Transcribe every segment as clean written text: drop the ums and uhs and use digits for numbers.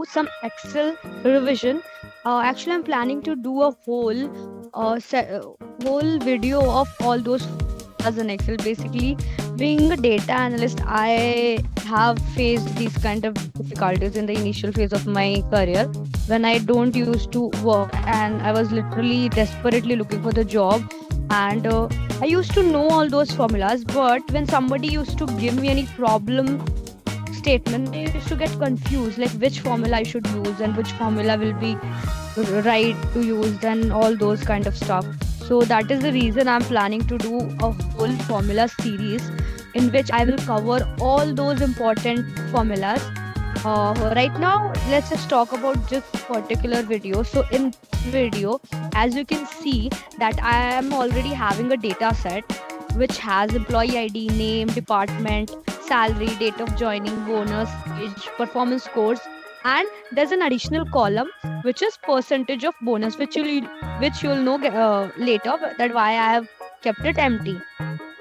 some Excel revision. Actually, I'm planning to do a whole video of all those as an Excel. Basically, being a data analyst, I have faced these kind of difficulties in the initial phase of my career when I don't used to work and I was literally desperately looking for the job. And I used to know all those formulas, but when somebody used to give me any problem statement, I used to get confused like which formula I should use and which formula will be right to use and all those kind of stuff. So that is the reason I'm planning to do a whole formula series in which I will cover all those important formulas. Right now, let's just talk about just particular video. So in this video, as you can see that I am already having a data set which has employee ID, name, department, salary, date of joining, bonus, age, performance scores, and there's an additional column which is percentage of bonus, which you'll know later that why I have kept it empty.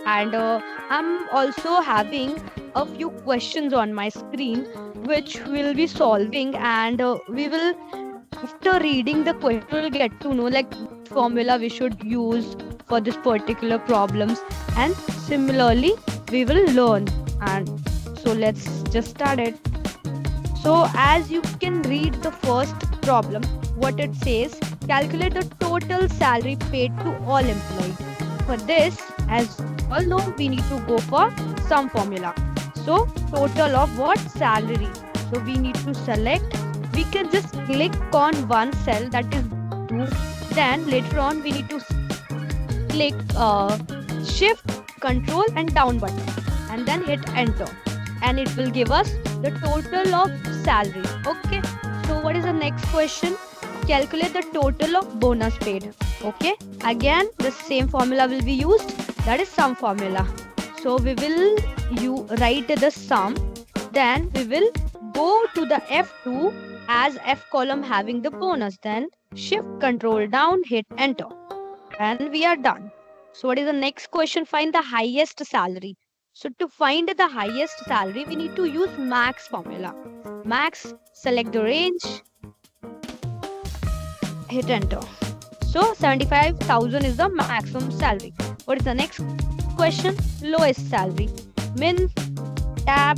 And I'm also having a few questions on my screen which we'll be solving, and we will, after reading the question, we'll get to know like which formula we should use for this particular problems, and similarly we will learn. And so let's just start it. So as you can read the first problem, what it says, calculate the total salary paid to all employees. For this, as all know, we need to go for sum formula. So total of what? Salary. So we need to select. We can just click on one cell, that is 2. Then later on we need to click shift, control and down button and then hit enter, and it will give us the total of salary. Okay, so what is the next question? Calculate the total of bonus paid. Okay, again the same formula will be used, that is sum formula. So we will write the sum, then we will go to the F2 as F column having the bonus, then shift control down, hit enter, and we are done. So what is the next question? Find the highest salary. So to find the highest salary, we need to use max formula. Max, select the range, hit enter. So 75,000 is the maximum salary. What is the next question? Lowest salary. Min, tab,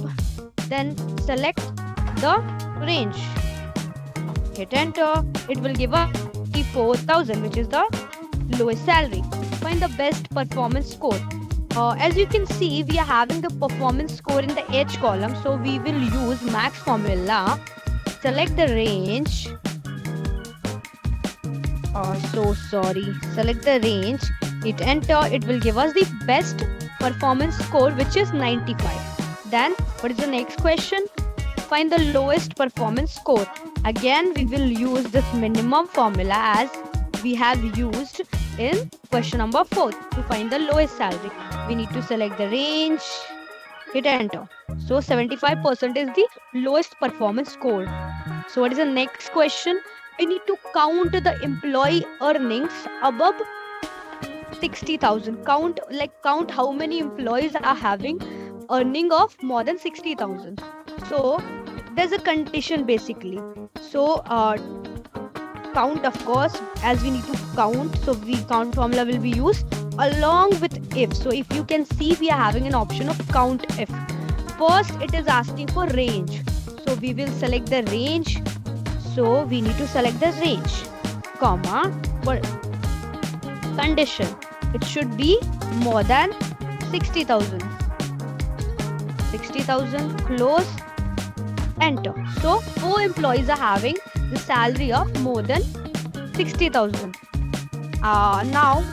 then select the range. Hit enter. It will give us 54,000, which is the lowest salary. Find the best performance score. As you can see, we are having the performance score in the H column. So we will use max formula. Select the range. Select the range. Hit enter. It will give us the best performance score, which is 95. Then what is the next question? Find the lowest performance score. Again, we will use this minimum formula as we have used in question number 4 to find the lowest salary. We need to select the range, hit enter. So 75% is the lowest performance score. So what is the next question? We need to count the employee earnings above 60,000. Count how many employees are having earning of more than 60,000. So there's a condition basically. So count, of course, as we need to count, so we count formula will be used along with if. So if you can see, we are having an option of count if. First it is asking for range, so we will select the range. So we need to select the range, comma, but condition, it should be more than 60,000. 60,000, close, enter. So 4 employees are having the salary of more than 60,000. Now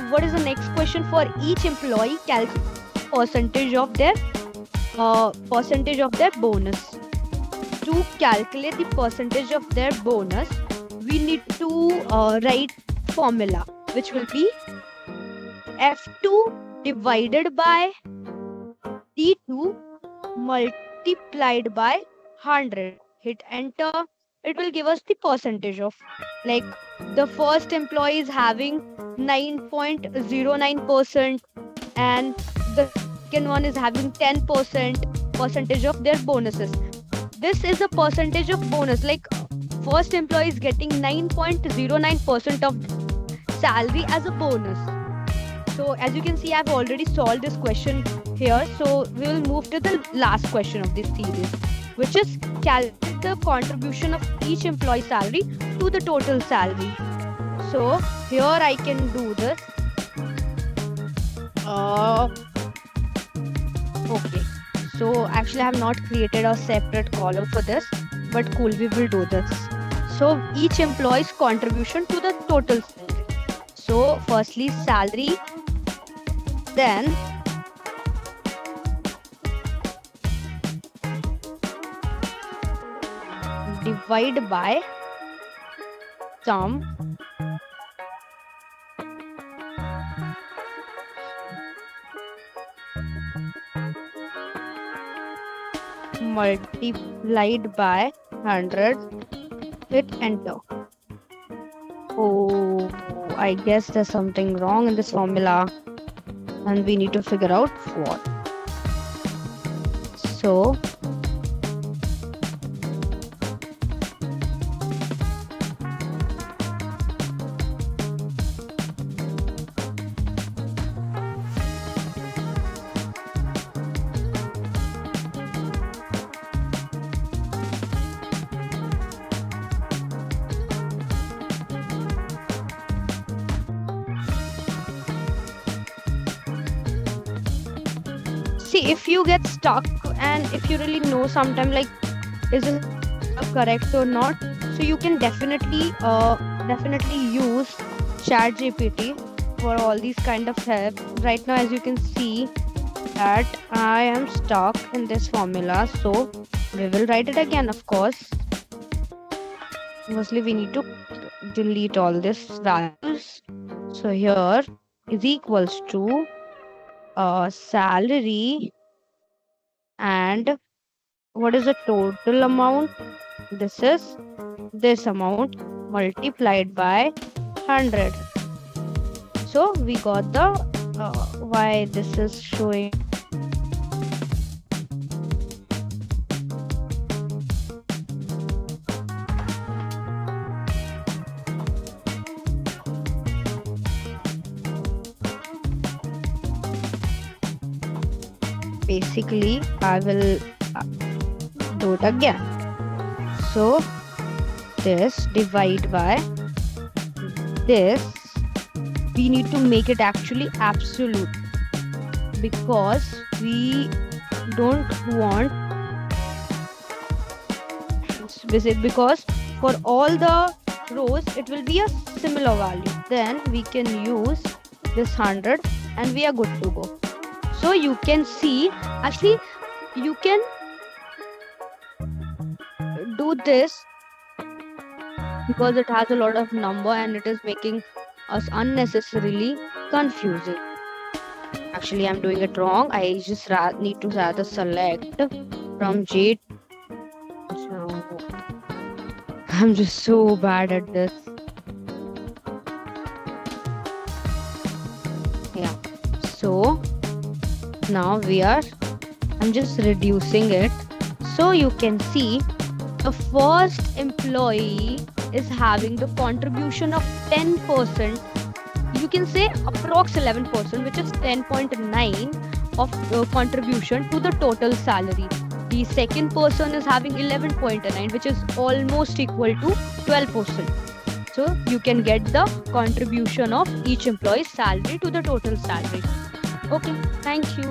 what is the next question? For each employee, calculate percentage of their bonus. To calculate the percentage of their bonus, we need to write formula, which will be F2 divided by D2 multiplied by 100. Hit enter. It will give us the percentage of, like, the first employee is having 9.09%, and the second one is having 10% percentage of their bonuses. This is a percentage of bonus. Like first employee is getting 9.09% of salary as a bonus. So as you can see, I've already solved this question here. So we will move to the last question of this series, which is calculate the contribution of each employee salary to the total salary. So here I can do this. Okay. So actually I have not created a separate column for this, but cool, we will do this. So each employee's contribution to the total salary. So firstly salary, then divide by sum multiplied by 100, hit enter. Oh, I guess there's something wrong in this formula and we need to figure out what. So see, if you get stuck and if you really know sometime like is this correct or not, so you can definitely use ChatGPT for all these kind of help. Right now, as you can see that I am stuck in this formula, so we will write it again, of course. Mostly we need to delete all these values. So here is equals to salary, and what is the total amount? This is this amount multiplied by 100. So we got the why this is showing. Basically, I will do it again. So this divide by this, we need to make it actually absolute because we don't want because for all the rows it will be a similar value. Then we can use this 100 and we are good to go. So you can see, actually you can do this because it has a lot of number and it is making us unnecessarily confusing. Actually, I'm doing it wrong. I just need to rather select from J. So I'm just so bad at this. Yeah. So now I'm just reducing it. So you can see the first employee is having the contribution of 10%. You can say approx 11%, which is 10.9 of contribution to the total salary. The second person is having 11.9, which is almost equal to 12%. So you can get the contribution of each employee's salary to the total salary. Okay, thank you.